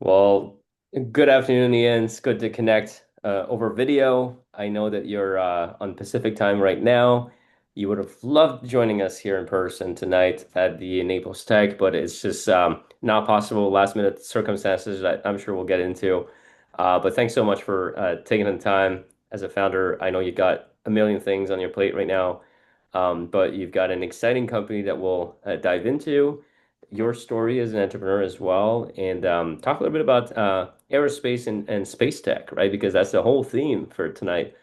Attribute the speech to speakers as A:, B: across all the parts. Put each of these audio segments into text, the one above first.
A: Well, good afternoon, Ian. It's good to connect over video. I know that you're on Pacific time right now. You would have loved joining us here in person tonight at the Naples Tech, but it's just not possible. Last minute circumstances that I'm sure we'll get into. But thanks so much for taking the time as a founder. I know you got a million things on your plate right now, but you've got an exciting company that we'll dive into your story as an entrepreneur as well, and talk a little bit about aerospace and space tech, right? Because that's the whole theme for tonight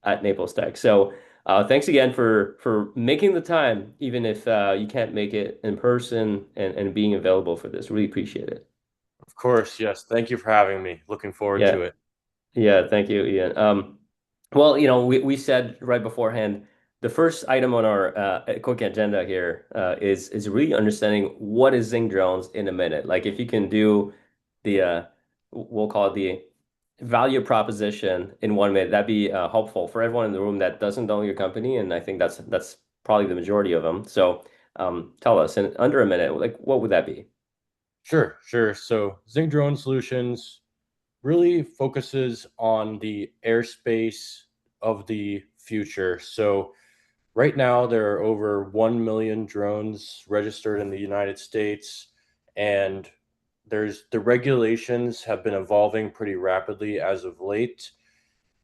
A: at Naples Tech. So thanks again for making the time, even if you can't make it in person and being available for this. Really appreciate it.
B: Of course, yes. Thank you for having me. Looking forward
A: Yeah,
B: to it.
A: yeah, thank you, Ian. Well, we said right beforehand, the first item on our quick agenda here is really understanding what is Zing Drones in a minute. Like if you can do the we'll call it the value proposition in 1 minute, that'd be helpful for everyone in the room that doesn't know your company, and I think that's probably the majority of them. So tell us in under a minute, like what would that be?
B: Sure, sure. So Zing Drone Solutions really focuses on the airspace of the future. So right now there are over 1 million drones registered in the United States, and there's the regulations have been evolving pretty rapidly as of late.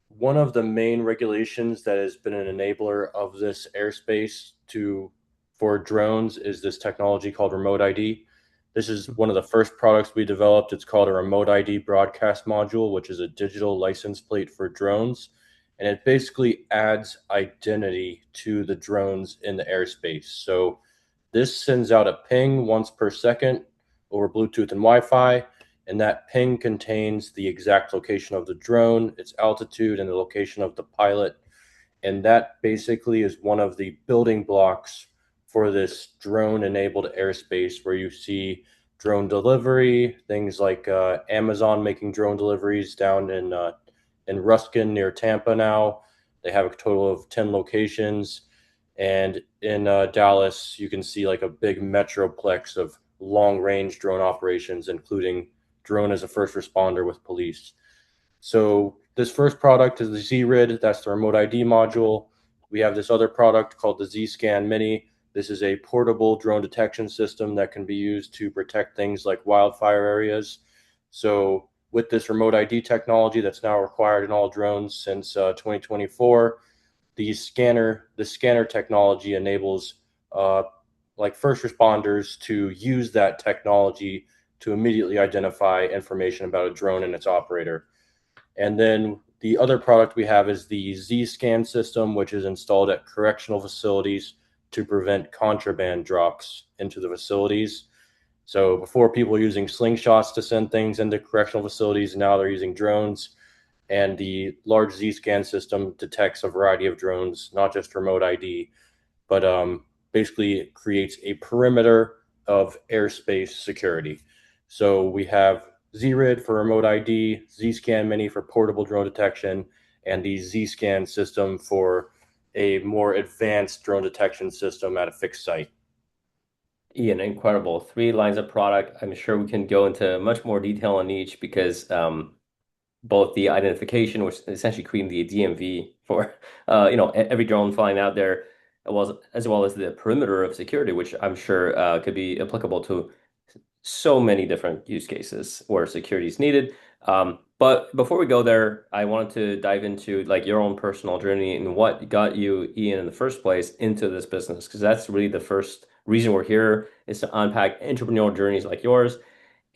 B: One of the main regulations that has been an enabler of this airspace to for drones is this technology called remote ID. This is one of the first products we developed. It's called a remote ID broadcast module, which is a digital license plate for drones. And it basically adds identity to the drones in the airspace. So this sends out a ping once per second over Bluetooth and Wi Fi, and that ping contains the exact location of the drone, its altitude, and the location of the pilot. And that basically is one of the building blocks for this drone enabled airspace where you see drone delivery, things like Amazon making drone deliveries down in Ruskin near Tampa now. They have a total of 10 locations. And in Dallas, you can see like a big metroplex of long range drone operations, including drone as a first responder with police. So this first product is the Z-Rid. That's the remote ID module. We have this other product called the Z-Scan Mini. This is a portable drone detection system that can be used to protect things like wildfire areas. So with this remote ID technology that's now required in all drones since 2024, the scanner technology enables uh, like first responders to use that technology to immediately identify information about a drone and its operator. And then the other product we have is the Z-Scan system, which is installed at correctional facilities to prevent contraband drops into the facilities. So before people were using slingshots to send things into correctional facilities, now they're using drones. And the large Z-Scan system detects a variety of drones, not just remote ID, but basically it creates a perimeter of airspace security. So we have Z-Rid for remote ID, Z-Scan Mini for portable drone detection, and the Z-Scan system for a more advanced drone detection system at a fixed site.
A: Ian, incredible. Three lines of product. I'm sure we can go into much more detail on each because both the identification, which is essentially creating the DMV for every drone flying out there, as well as the perimeter of security, which I'm sure could be applicable to so many different use cases where security is needed. But before we go there, I wanted to dive into like your own personal journey and what got you, Ian, in the first place into this business, because that's really the first reason we're here is to unpack entrepreneurial journeys like yours,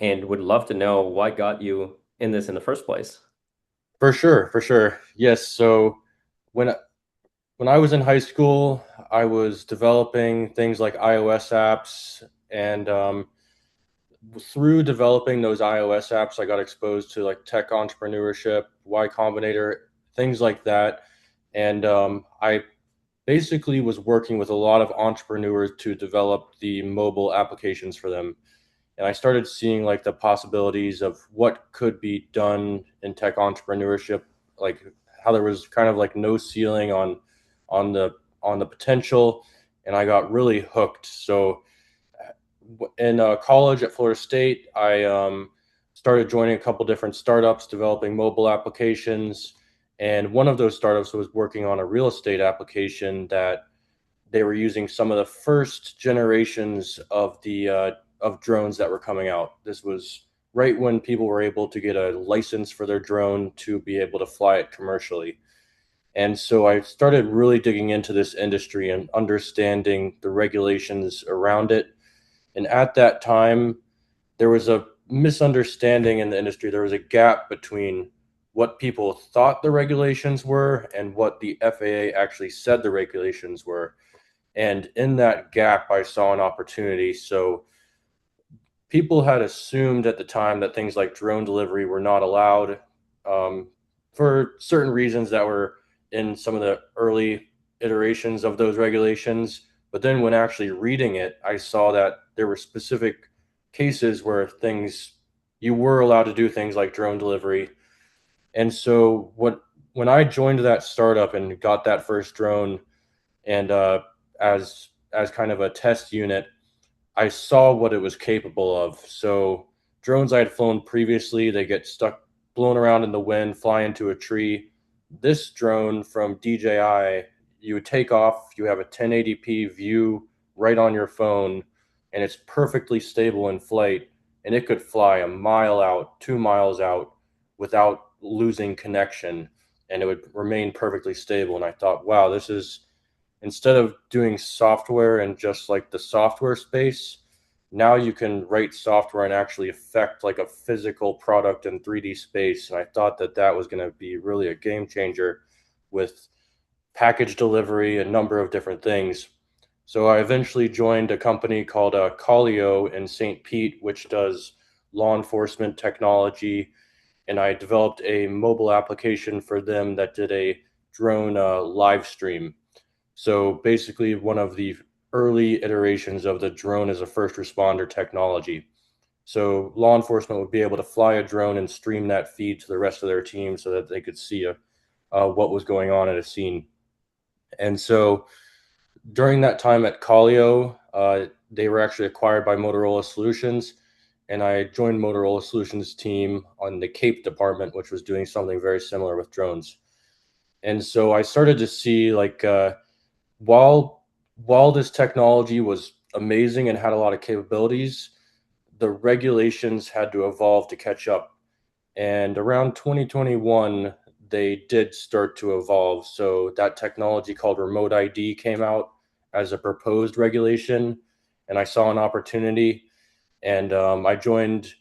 A: and would love to know what got you in this in the first place.
B: For sure, for sure. Yes. So when when I was in high school, I was developing things like iOS apps, and through developing those iOS apps, I got exposed to like tech entrepreneurship, Y Combinator, things like that. And I basically was working with a lot of entrepreneurs to develop the mobile applications for them. And I started seeing like the possibilities of what could be done in tech entrepreneurship, like how there was kind of like no ceiling on the on the potential, and I got really hooked. So in college at Florida State, I started joining a couple different startups developing mobile applications. And one of those startups was working on a real estate application that they were using some of the first generations of the of drones that were coming out. This was right when people were able to get a license for their drone to be able to fly it commercially. And so I started really digging into this industry and understanding the regulations around it. And at that time, there was a misunderstanding in the industry. There was a gap between what people thought the regulations were and what the FAA actually said the regulations were. And in that gap, I saw an opportunity. So people had assumed at the time that things like drone delivery were not allowed um, for certain reasons that were in some of the early iterations of those regulations. But then when actually reading it, I saw that there were specific cases where things you were allowed to do things like drone delivery. And so when I joined that startup and got that first drone and as kind of a test unit, I saw what it was capable of. So drones I had flown previously, they get stuck, blown around in the wind, fly into a tree. This drone from DJI, you would take off, you have a 1080p view right on your phone, and it's perfectly stable in flight, and it could fly a mile out, 2 miles out without losing connection, and it would remain perfectly stable. And I thought, wow, this is instead of doing software and just like the software space, now you can write software and actually affect like a physical product in 3D space. And I thought that that was going to be really a game changer with package delivery, a number of different things. So I eventually joined a company called Collio in St. Pete, which does law enforcement technology. And I developed a mobile application for them that did a drone live stream. So basically, one of the early iterations of the drone as a first responder technology. So law enforcement would be able to fly a drone and stream that feed to the rest of their team so that they could see what was going on at a scene. And so during that time at Collio, they were actually acquired by Motorola Solutions. And I joined Motorola Solutions team on the Cape department, which was doing something very similar with drones. And so I started to see while while this technology was amazing and had a lot of capabilities, the regulations had to evolve to catch up. And around 2021, they did start to evolve. So that technology called remote ID came out as a proposed regulation, and I saw an opportunity. And I joined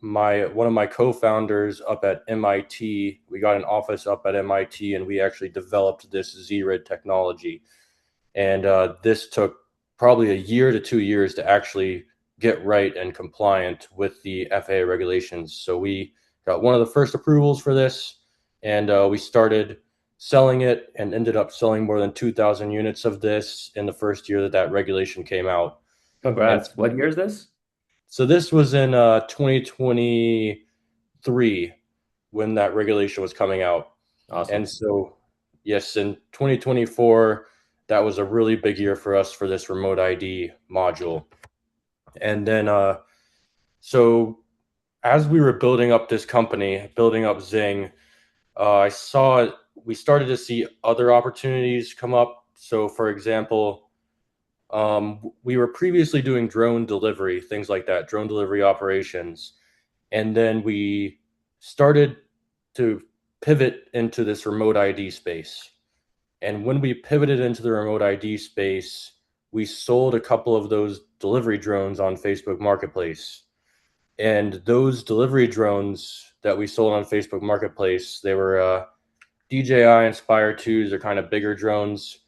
B: my one of my co-founders up at MIT. We got an office up at MIT, and we actually developed this Z-Rid technology. And this took probably a year to 2 years to actually get right and compliant with the FAA regulations. So we got one of the first approvals for this, and we started selling it and ended up selling more than 2,000 units of this in the first year that that regulation came out. And
A: Congrats. What year is this?
B: so this was in 2023 when that regulation was coming out.
A: Awesome.
B: And so, yes, in 2024, that was a really big year for us for this remote ID module. And then, so as we were building up this company, building up Zing, I saw we started to see other opportunities come up. So, for example, we were previously doing drone delivery, things like that, drone delivery operations. And then we started to pivot into this remote ID space. And when we pivoted into the remote ID space, we sold a couple of those delivery drones on Facebook Marketplace. And those delivery drones that we sold on Facebook Marketplace, they were DJI Inspire 2s, they're kind of bigger drones.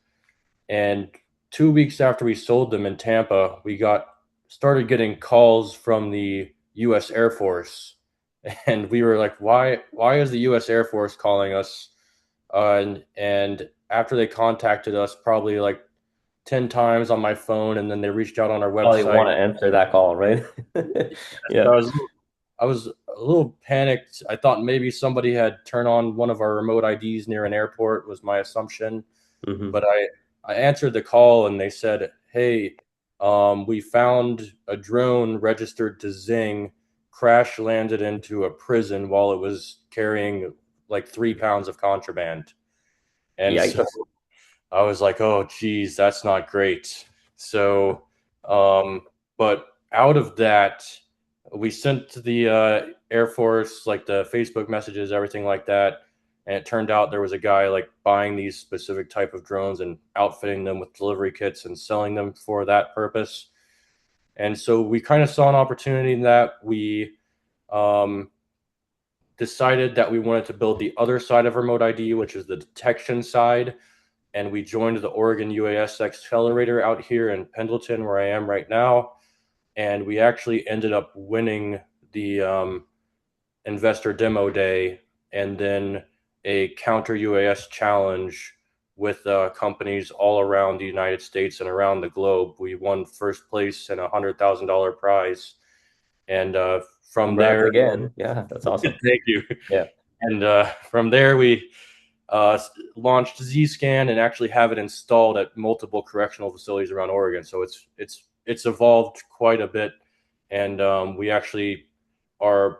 B: And 2 weeks after we sold them in Tampa, we got started getting calls from the U.S. Air Force, and we were like, "Why is the U.S. Air Force calling us?" And after they contacted us, probably like 10 times on my phone, and then they reached out on our
A: Probably
B: website.
A: want to answer that call, right?
B: So
A: Yeah.
B: I was a little panicked. I thought maybe somebody had turned on one of our remote IDs near an airport, was my assumption.
A: Hmm.
B: But I answered the call and they said, "Hey, we found a drone registered to Zing crash landed into a prison while it was carrying like 3 pounds of contraband. And so
A: Yikes.
B: I was like, oh, geez, that's not great. So, but out of that, we sent to the Air Force like the Facebook messages, everything like that. And it turned out there was a guy like buying these specific type of drones and outfitting them with delivery kits and selling them for that purpose. And so we kind of saw an opportunity in that we um, decided that we wanted to build the other side of remote ID, which is the detection side. And we joined the Oregon UAS Accelerator out here in Pendleton, where I am right now. And we actually ended up winning the investor demo day and then a counter UAS challenge with companies all around the United States and around the globe. We won first place and $100,000 prize. And from
A: Congrats
B: there,
A: again. Yeah, that's awesome.
B: thank you.
A: Yeah.
B: And from there, we uh, launched Zscan and actually have it installed at multiple correctional facilities around Oregon. So it's evolved quite a bit, and we actually are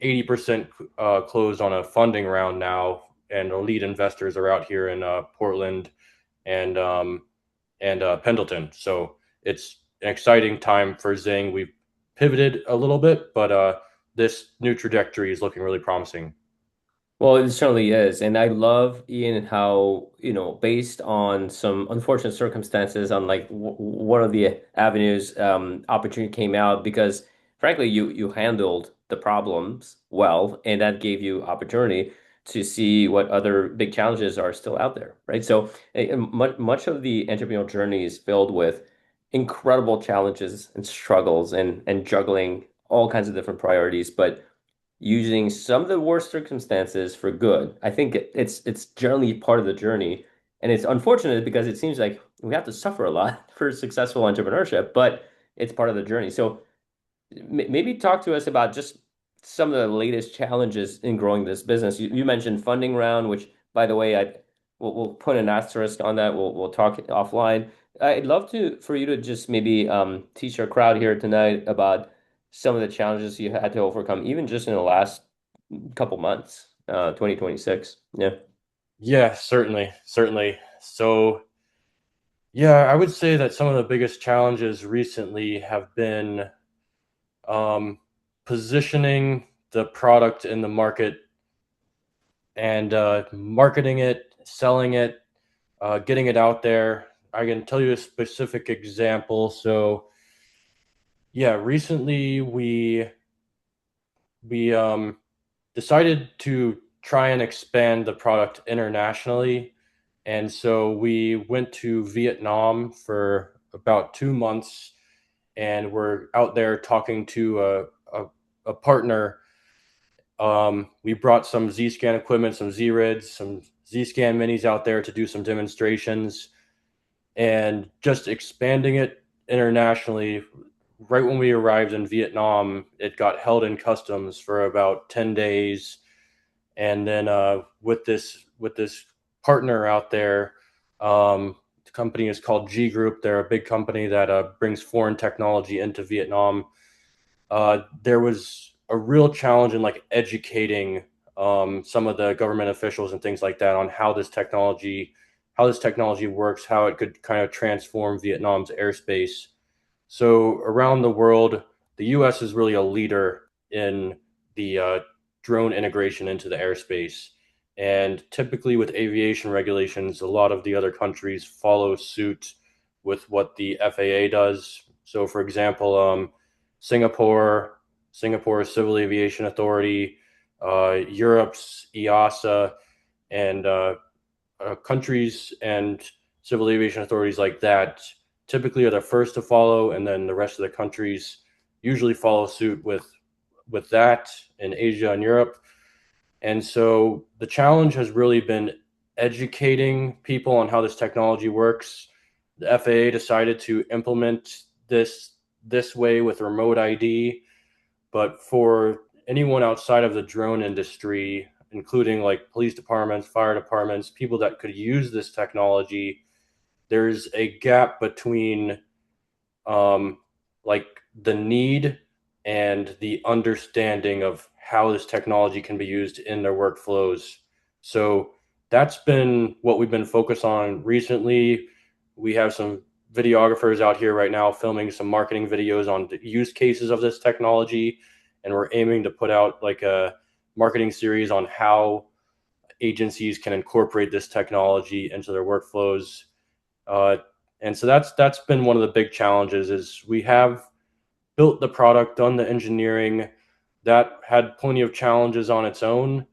B: 80% closed on a funding round now, and the lead investors are out here in Portland and Pendleton. So it's an exciting time for Zing. We've pivoted a little bit, but this new trajectory is looking really promising.
A: Well, it certainly is. And I love, Ian, how, based on some unfortunate circumstances on like w one of the avenues, opportunity came out because frankly, you handled the problems well, and that gave you opportunity to see what other big challenges are still out there, right? So much of the entrepreneurial journey is filled with incredible challenges and struggles and juggling all kinds of different priorities. But using some of the worst circumstances for good. I think it's generally part of the journey, and it's unfortunate because it seems like we have to suffer a lot for successful entrepreneurship, but it's part of the journey. So maybe talk to us about just some of the latest challenges in growing this business. You mentioned funding round, which, by the way, we'll put an asterisk on that. We'll talk offline. I'd love to for you to just maybe teach our crowd here tonight about some of the challenges you had to overcome, even just in the last couple months, 2026. Yeah.
B: Yeah, certainly, certainly. So, yeah, I would say that some of the biggest challenges recently have been um, positioning the product in the market and marketing it, selling it, getting it out there. I can tell you a specific example. So, yeah, recently we decided to try and expand the product internationally. And so we went to Vietnam for about 2 months and we're out there talking to a partner. We brought some Zscan equipment, some Z-Rids, some Zscan minis out there to do some demonstrations and just expanding it internationally. Right when we arrived in Vietnam, it got held in customs for about 10 days. And then with this partner out there, the company is called G Group. They're a big company that brings foreign technology into Vietnam. There was a real challenge in like educating some of the government officials and things like that on how this technology works, how it could kind of transform Vietnam's airspace. So around the world, the U.S. is really a leader in the drone integration into the airspace. And typically, with aviation regulations, a lot of the other countries follow suit with what the FAA does. So, for example, Singapore Civil Aviation Authority, Europe's EASA, and countries and civil aviation authorities like that typically are the first to follow, and then the rest of the countries usually follow suit with that in Asia and Europe. And so the challenge has really been educating people on how this technology works. The FAA decided to implement this way with remote ID, but for anyone outside of the drone industry, including like police departments, fire departments, people that could use this technology, there's a gap between um, like the need and the understanding of how this technology can be used in their workflows. So that's been what we've been focused on recently. We have some videographers out here right now filming some marketing videos on the use cases of this technology, and we're aiming to put out like a marketing series on how agencies can incorporate this technology into their workflows. Uh, and so that's been one of the big challenges is we have built the product, done the engineering. That had plenty of challenges on its own,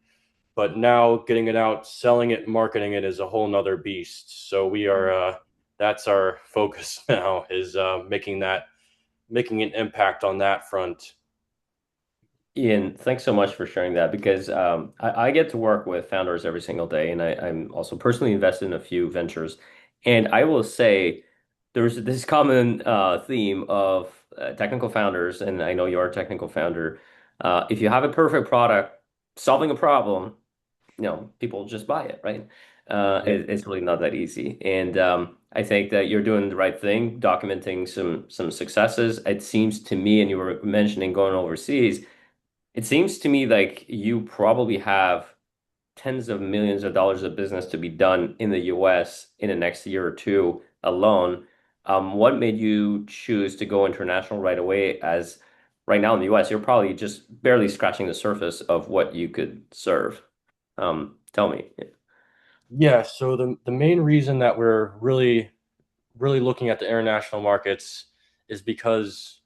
B: but now getting it out, selling it, marketing it is a whole nother beast. So we are that's our focus now is making an impact on that front.
A: Ian, thanks so much for sharing that because I get to work with founders every single day, and I'm also personally invested in a few ventures. And I will say there's this common theme of technical founders, and I know you're a technical founder. If you have a perfect product solving a problem, people just buy it, right?
B: Yeah.
A: It's really not that easy. And I think that you're doing the right thing, documenting some successes. It seems to me, and you were mentioning going overseas. It seems to me like you probably have tens of millions of dollars of business to be done in the US in the next year or two alone. What made you choose to go international right away? As right now in the US, you're probably just barely scratching the surface of what you could serve. Tell me.
B: Yeah, so the main reason that we're really looking at the international markets is because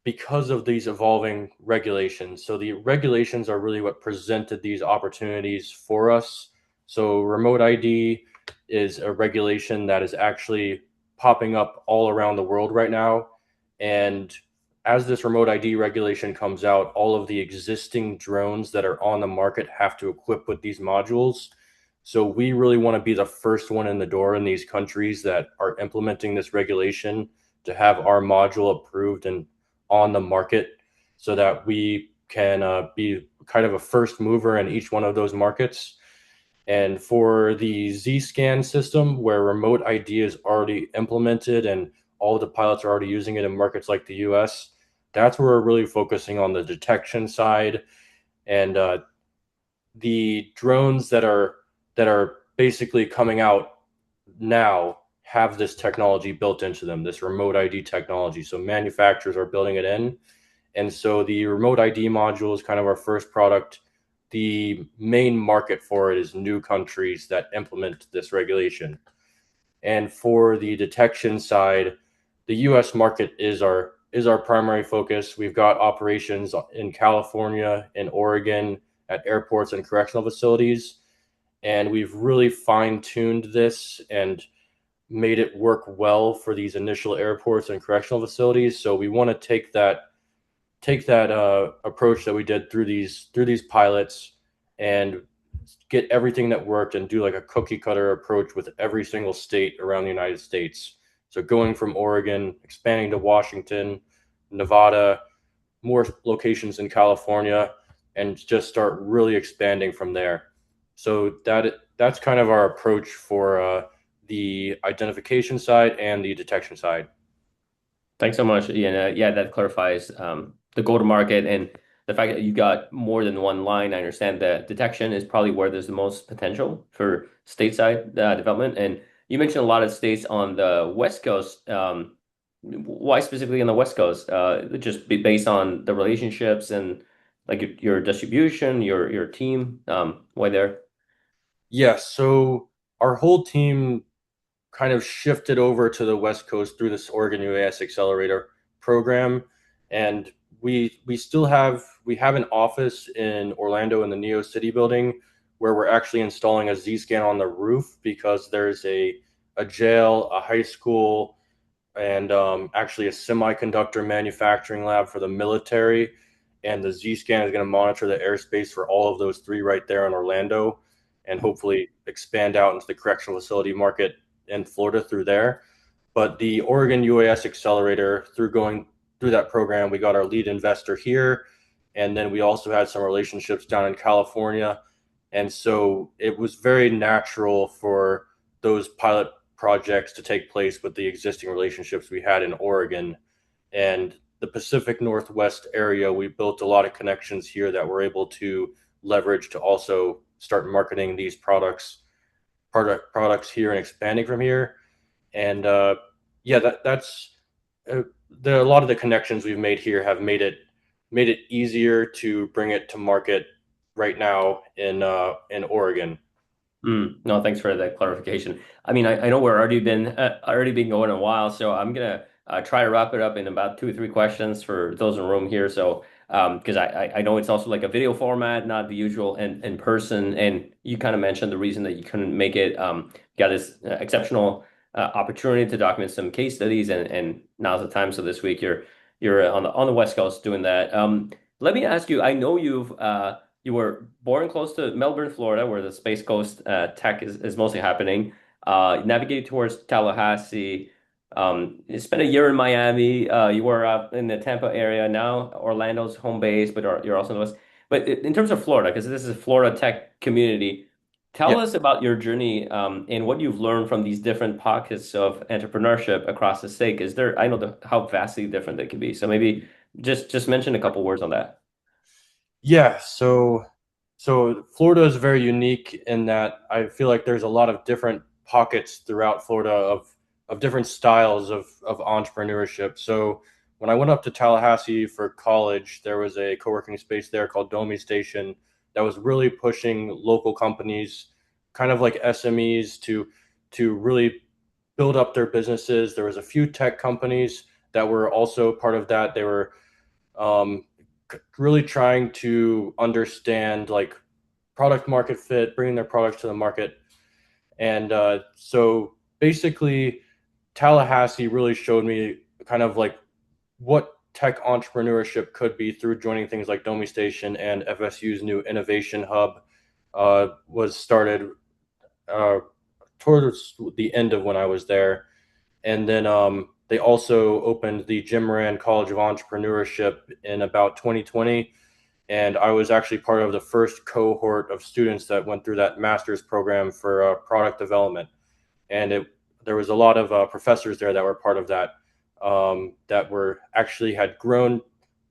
B: of these evolving regulations. So the regulations are really what presented these opportunities for us. So remote ID is a regulation that is actually popping up all around the world right now. And as this remote ID regulation comes out, all of the existing drones that are on the market have to equip with these modules. So we really want to be the first one in the door in these countries that are implementing this regulation to have our module approved and on the market so that we can be kind of a first mover in each one of those markets. And for the Zscan system, where remote ID is already implemented and all the pilots are already using it in markets like the US, that's where we're really focusing on the detection side and the drones that are basically coming out now have this technology built into them, this remote ID technology. So manufacturers are building it in, and so the remote ID module is kind of our first product. The main market for it is new countries that implement this regulation. And for the detection side, the US market is our primary focus. We've got operations in California and Oregon at airports and correctional facilities, and we've really fine-tuned this and made it work well for these initial airports and correctional facilities. So we want to take that approach that we did through these pilots and get everything that worked and do like a cookie cutter approach with every single state around the United States. So going from Oregon, expanding to Washington, Nevada, more locations in California, and just start really expanding from there. So that's kind of our approach for the identification side and the detection side.
A: Thanks so much, Ian. Yeah, that clarifies the go-to-market and the fact that you got more than one line. I understand that detection is probably where there's the most potential for stateside development. And you mentioned a lot of states on the West Coast. Why specifically on the West Coast? Just based on the relationships and like your distribution, your team. Why there?
B: Yeah, so our whole team kind of shifted over to the West Coast through this Oregon UAS Accelerator program, and we have an office in Orlando in the Neo City building where we're actually installing a Z scan on the roof because there's a jail, a high school, and actually a semiconductor manufacturing lab for the military. And the Z scan is going to monitor the airspace for all of those three right there in Orlando and hopefully expand out into the correctional facility market in Florida through there. But the Oregon UAS Accelerator, through going through that program, we got our lead investor here. And then we also had some relationships down in California. And so it was very natural for those pilot projects to take place with the existing relationships we had in Oregon. And the Pacific Northwest area. We built a lot of connections here that we're able to leverage to also start marketing these products here and expanding from here. And yeah, that's uh, a lot of the connections we've made here have made it easier to bring it to market right now in Oregon.
A: No, thanks for that clarification. I mean, I know we're already been going a while, so I'm gonna try to wrap it up in about 2 or 3 questions for those in the room here. So, because I know it's also like a video format, not the usual in person, and you kind of mentioned the reason that you couldn't make it. Got this exceptional opportunity to document some case studies, and now's the time. So this week you're on the West Coast doing that. Let me ask you. I know you were born close to Melbourne, Florida, where the Space Coast tech is mostly happening. Navigated towards Tallahassee. You spent a year in Miami. You were up in the Tampa area. Now Orlando's home base, but you're also in the West. But in terms of Florida, because this is a Florida tech community, tell
B: Yeah,
A: us about your journey and what you've learned from these different pockets of entrepreneurship across the state. Is there, I know how vastly different they can be. So maybe just mention a couple words on that.
B: yeah. So Florida is very unique in that I feel like there's a lot of different pockets throughout Florida of different styles of entrepreneurship. So when I went up to Tallahassee for college, there was a co-working space there called Domi Station that was really pushing local companies, kind of like SMEs, to really build up their businesses. There was a few tech companies that were also part of that. They were um, really trying to understand like product market fit, bringing their products to the market. And so basically, Tallahassee really showed me kind of like what tech entrepreneurship could be through joining things like Domi Station, and FSU's new innovation hub was started uh, towards the end of when I was there. And then they also opened the Jim Moran College of Entrepreneurship in about 2020. And I was actually part of the first cohort of students that went through that master's program for product development. And there was a lot of professors there that were part of that, that were actually had grown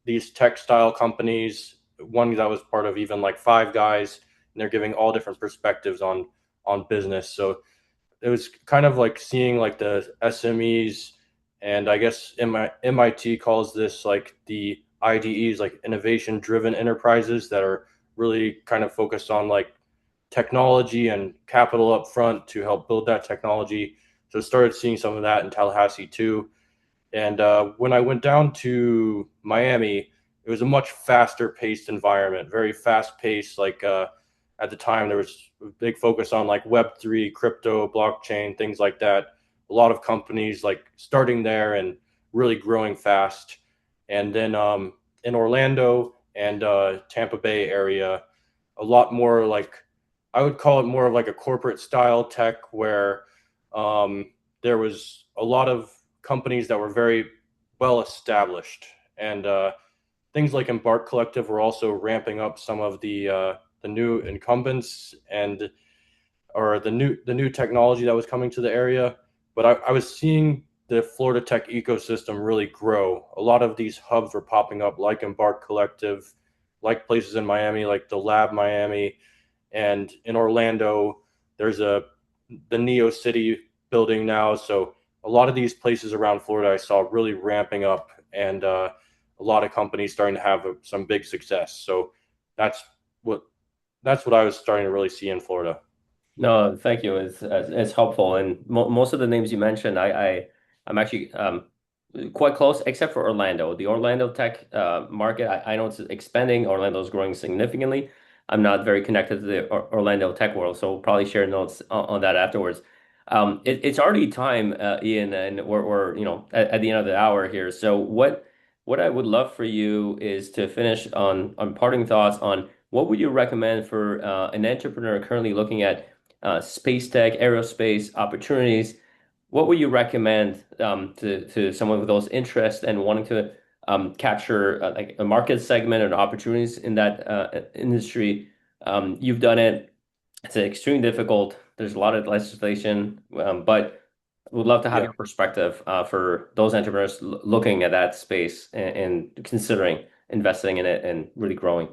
B: these textile companies. One that was part of even like Five Guys, and they're giving all different perspectives on business. So it was kind of like seeing like the SMEs, and I guess MIT calls this like the IDEs, like innovation driven enterprises that are really kind of focused on like technology and capital up front to help build that technology. So started seeing some of that in Tallahassee too. And when I went down to Miami, it was a much faster paced environment, very fast paced. Like at the time, there was a big focus on like Web3, crypto, blockchain, things like that. A lot of companies like starting there and really growing fast. And then in Orlando and Tampa Bay area, a lot more like I would call it more of like a corporate style tech where there was a lot of companies that were very well established, and things like Embark Collective were also ramping up some of the new incumbents and or the new technology that was coming to the area. But I was seeing the Florida tech ecosystem really grow. A lot of these hubs were popping up, like Embark Collective, like places in Miami, like the Lab Miami, and in Orlando, there's the Neo City building now. So a lot of these places around Florida, I saw really ramping up, and a lot of companies starting to have some big success. So that's what that's what I was starting to really see in Florida.
A: No, thank you. It's helpful, and most of the names you mentioned, I'm actually quite close, except for Orlando. The Orlando tech market, I know it's expanding. Orlando's growing significantly. I'm not very connected to the Orlando tech world, so we'll probably share notes on that afterwards. It's already time, Ian, and we're at the end of the hour here. So what I would love for you is to finish on parting thoughts on what would you recommend for an entrepreneur currently looking at space tech, aerospace opportunities. What would you recommend to someone with those interests and wanting to capture like a market segment and opportunities in that industry? You've done it. It's extremely difficult. There's a lot of legislation, but Would love to have
B: Yeah.
A: your perspective for those entrepreneurs looking at that space and considering investing in it and really growing.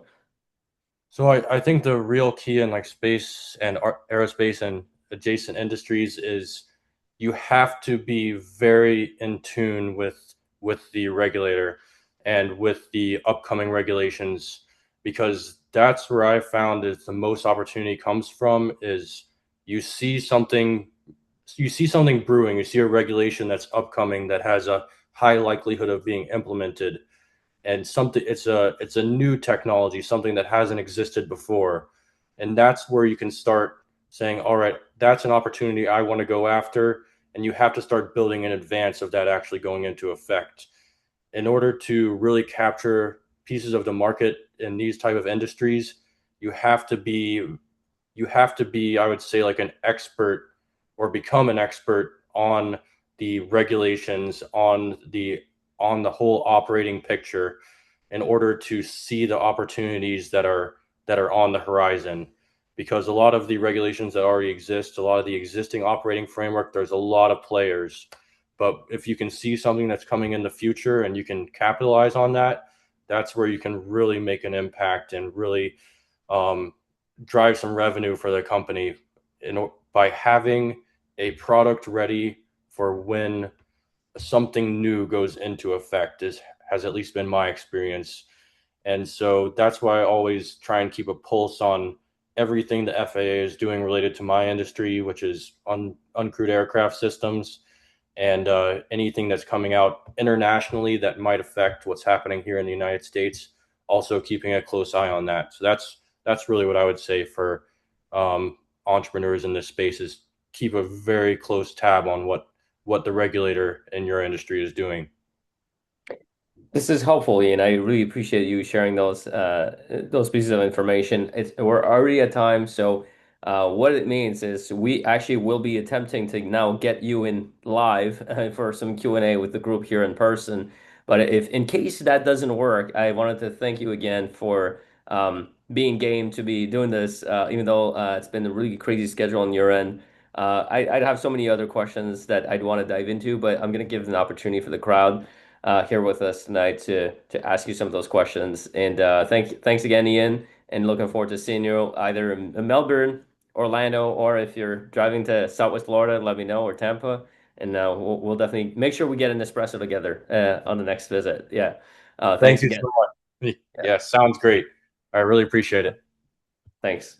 B: So I think the real key in like space and aerospace and adjacent industries is you have to be very in tune with the regulator and with the upcoming regulations, because that's where I found is the most opportunity comes from is you see something you see something brewing, you see a regulation that's upcoming that has a high likelihood of being implemented, and something it's a new technology, something that hasn't existed before, and that's where you can start saying, all right, that's an opportunity I want to go after, and you have to start building in advance of that actually going into effect in order to really capture pieces of the market in these type of industries. You have to be you have to be, I would say, like an expert, or become an expert on the regulations, on the whole operating picture, in order to see the opportunities that are on the horizon. Because a lot of the regulations that already exist, a lot of the existing operating framework, there's a lot of players. But if you can see something that's coming in the future and you can capitalize on that, that's where you can really make an impact and really um, drive some revenue for the company by having a product ready for when something new goes into effect, is has at least been my experience. And so that's why I always try and keep a pulse on everything the FAA is doing related to my industry, which is uncrewed aircraft systems, and anything that's coming out internationally that might affect what's happening here in the United States. Also, keeping a close eye on that. So that's really what I would say for entrepreneurs in this space, is keep a very close tab on what the regulator in your industry is doing.
A: This is helpful, Ian. I really appreciate you sharing those pieces of information. We're already at time, so what it means is we actually will be attempting to now get you in live for some Q&A with the group here in person. But if in case that doesn't work, I wanted to thank you again for being game to be doing this, even though it's been a really crazy schedule on your end. I'd have so many other questions that I'd want to dive into, but I'm going to give an opportunity for the crowd here with us tonight to ask you some of those questions. And thanks again, Ian. And looking forward to seeing you either in Melbourne, Orlando, or if you're driving to Southwest Florida, let me know, or Tampa. And we'll definitely make sure we get an espresso together on the next visit. Yeah.
B: Thank
A: Thanks
B: you
A: again.
B: so much.
A: Yeah.
B: Yeah, sounds great. I really appreciate it.
A: Thanks.